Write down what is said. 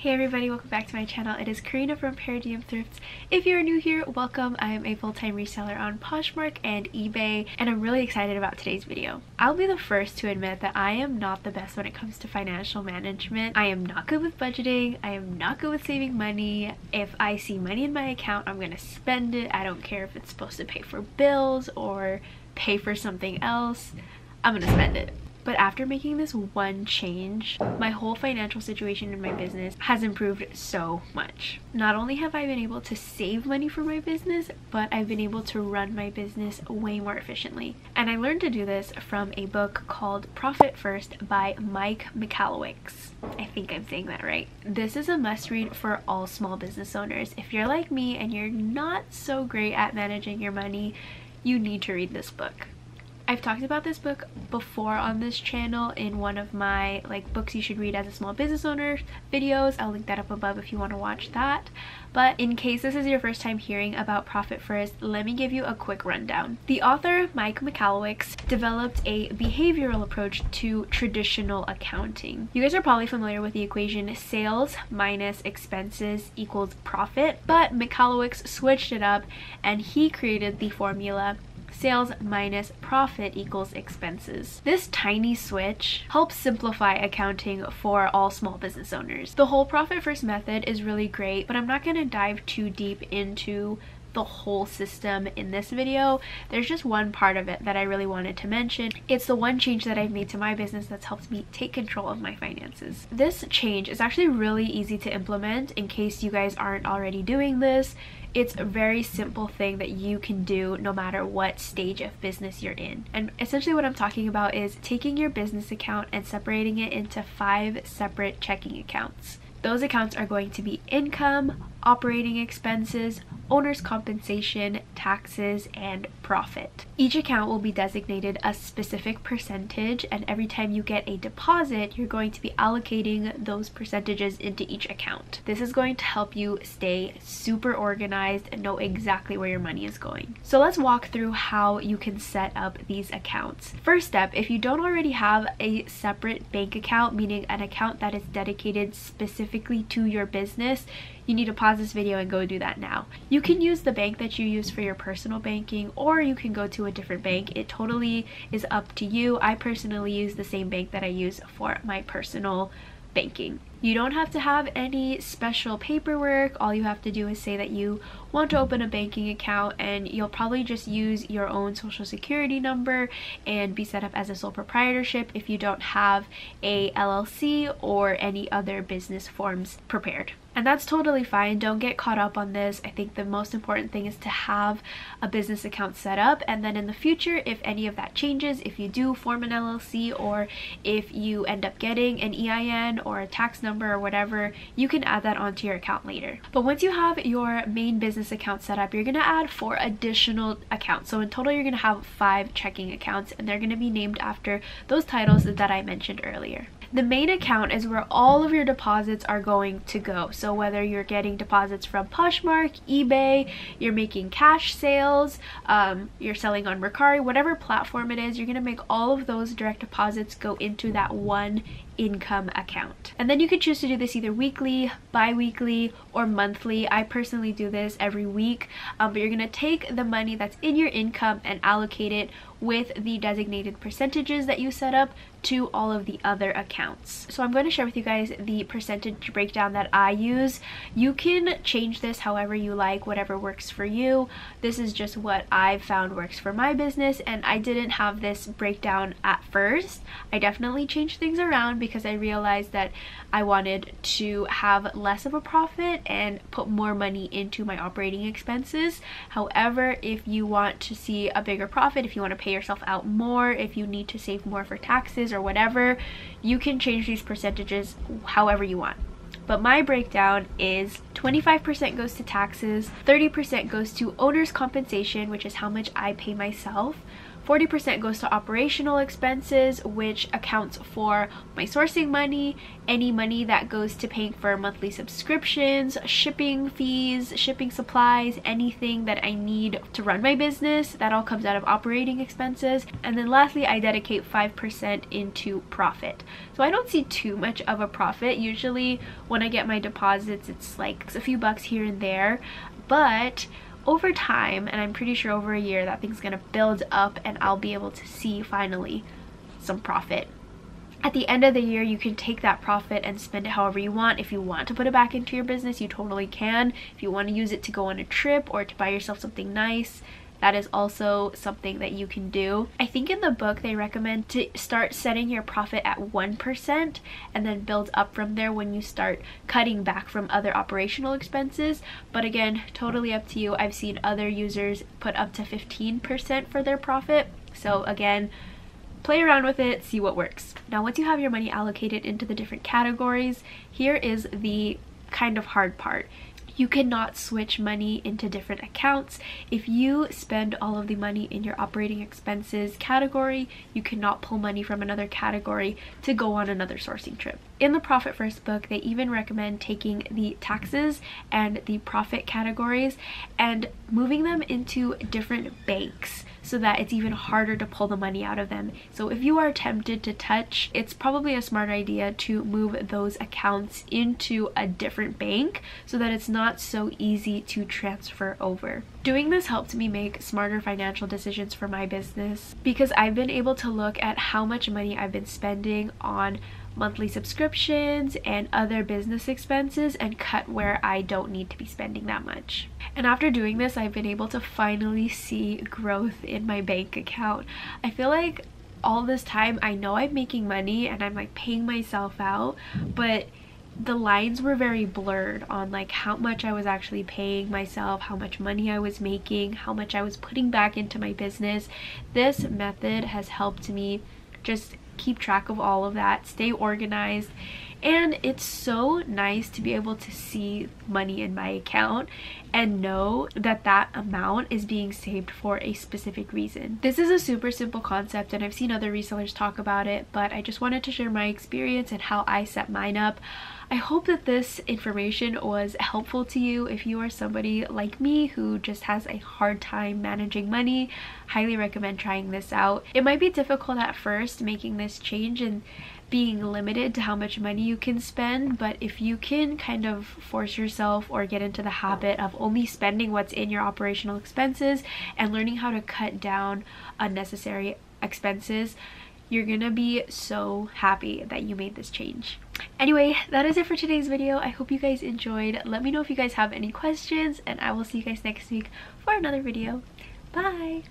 Hey everybody, welcome back to my channel. It is Karina from Paradigm Thrifts. If you're new here, welcome. I am a full-time reseller on Poshmark and eBay, and I'm really excited about today's video. I'll be the first to admit that I am not the best when it comes to financial management. I am not good with budgeting. I am not good with saving money. If I see money in my account, I'm gonna spend it. I don't care if it's supposed to pay for bills or pay for something else. I'm gonna spend it. But after making this one change, my whole financial situation in my business has improved so much. Not only have I been able to save money for my business, but I've been able to run my business way more efficiently. And I learned to do this from a book called Profit First by Mike Michalowicz. I think I'm saying that right. This is a must read for all small business owners. If you're like me and you're not so great at managing your money, you need to read this book. I've talked about this book before on this channel in one of my books you should read as a small business owner videos. I'll link that up above if you want to watch that. But in case this is your first time hearing about Profit First, let me give you a quick rundown. The author, Mike Michalowicz, developed a behavioral approach to traditional accounting. You guys are probably familiar with the equation sales minus expenses equals profit, but Michalowicz switched it up and he created the formula sales minus profit equals expenses. This tiny switch helps simplify accounting for all small business owners. The whole Profit First method is really great, but I'm not going to dive too deep into the whole system in this video. There's just one part of it that I really wanted to mention. It's the one change that I've made to my business that's helped me take control of my finances. This change is actually really easy to implement in case you guys aren't already doing this. It's a very simple thing that you can do no matter what stage of business you're in. And essentially what I'm talking about is taking your business account and separating it into 5 separate checking accounts. Those accounts are going to be income, operating expenses, owner's compensation, taxes, and profit. Each account will be designated a specific percentage, and every time you get a deposit, you're going to be allocating those percentages into each account. This is going to help you stay super organized and know exactly where your money is going. So let's walk through how you can set up these accounts. First step, if you don't already have a separate bank account, meaning an account that is dedicated specifically to your business, you need to pause this video and go do that now. You can use the bank that you use for your personal banking, or you can go to a different bank. It totally is up to you. I personally use the same bank that I use for my personal banking. You don't have to have any special paperwork. All you have to do is say that you want to open a banking account, and you'll probably just use your own social security number and be set up as a sole proprietorship if you don't have a LLC or any other business forms prepared. And that's totally fine. Don't get caught up on this. I think the most important thing is to have a business account set up, and then in the future, if any of that changes, if you do form an LLC or if you end up getting an EIN or a tax number or whatever, you can add that onto your account later. But once you have your main business account set up, you're going to add 4 additional accounts. So in total, you're going to have 5 checking accounts, and they're going to be named after those titles that I mentioned earlier. The main account is where all of your deposits are going to go. So whether you're getting deposits from Poshmark, eBay, you're making cash sales, you're selling on Mercari, whatever platform it is, you're going to make all of those direct deposits go into that one income account. And then you can choose to do this either weekly, bi-weekly, or monthly. I personally do this every week, but you're going to take the money that's in your income and allocate it with the designated percentages that you set up to all of the other accounts. So I'm going to share with you guys the percentage breakdown that I use. You can change this however you like, whatever works for you. This is just what I've found works for my business, and I didn't have this breakdown at first. I definitely changed things around because I realized that I wanted to have less of a profit and put more money into my operating expenses. However, if you want to see a bigger profit, if you want to pay yourself out more, if you need to save more for taxes or whatever, you can change these percentages however you want. But my breakdown is 25% goes to taxes, 30% goes to owner's compensation, which is how much I pay myself, 40% goes to operational expenses, which accounts for my sourcing money, any money that goes to paying for monthly subscriptions, shipping fees, shipping supplies, anything that I need to run my business. That all comes out of operating expenses. And then lastly, I dedicate 5% into profit. So I don't see too much of a profit. Usually when I get my deposits, it's like a few bucks here and there, but over time, and I'm pretty sure over a year, that thing's gonna build up and I'll be able to see finally some profit. At the end of the year, you can take that profit and spend it however you want. If you want to put it back into your business, you totally can. If you want to use it to go on a trip or to buy yourself something nice, that is also something that you can do. I think in the book they recommend to start setting your profit at 1% and then build up from there when you start cutting back from other operational expenses. But again, totally up to you. I've seen other users put up to 15% for their profit. So again, play around with it, see what works. Now, once you have your money allocated into the different categories, here is the kind of hard part. You cannot switch money into different accounts. If you spend all of the money in your operating expenses category, you cannot pull money from another category to go on another sourcing trip. In the Profit First book, they even recommend taking the taxes and the profit categories and moving them into different banks so that it's even harder to pull the money out of them. So if you are tempted to touch, it's probably a smart idea to move those accounts into a different bank so that it's not so easy to transfer over. Doing this helped me make smarter financial decisions for my business because I've been able to look at how much money I've been spending on monthly subscriptions and other business expenses and cut where I don't need to be spending that much. And after doing this, I've been able to finally see growth in my bank account. I feel like all this time I know I'm making money and I'm like paying myself out, but the lines were very blurred on like how much I was actually paying myself, how much money I was making, how much I was putting back into my business. This method has helped me just keep track of all of that, stay organized, and it's so nice to be able to see money in my account and know that that amount is being saved for a specific reason. This is a super simple concept and I've seen other resellers talk about it, but I just wanted to share my experience and how I set mine up. I hope that this information was helpful to you. If you are somebody like me who just has a hard time managing money, highly recommend trying this out. It might be difficult at first making this change and being limited to how much money you can spend, but if you can kind of force yourself or get into the habit of only spending what's in your operational expenses and learning how to cut down unnecessary expenses, you're gonna be so happy that you made this change. Anyway, that is it for today's video. I hope you guys enjoyed. Let me know if you guys have any questions, and I will see you guys next week for another video. Bye!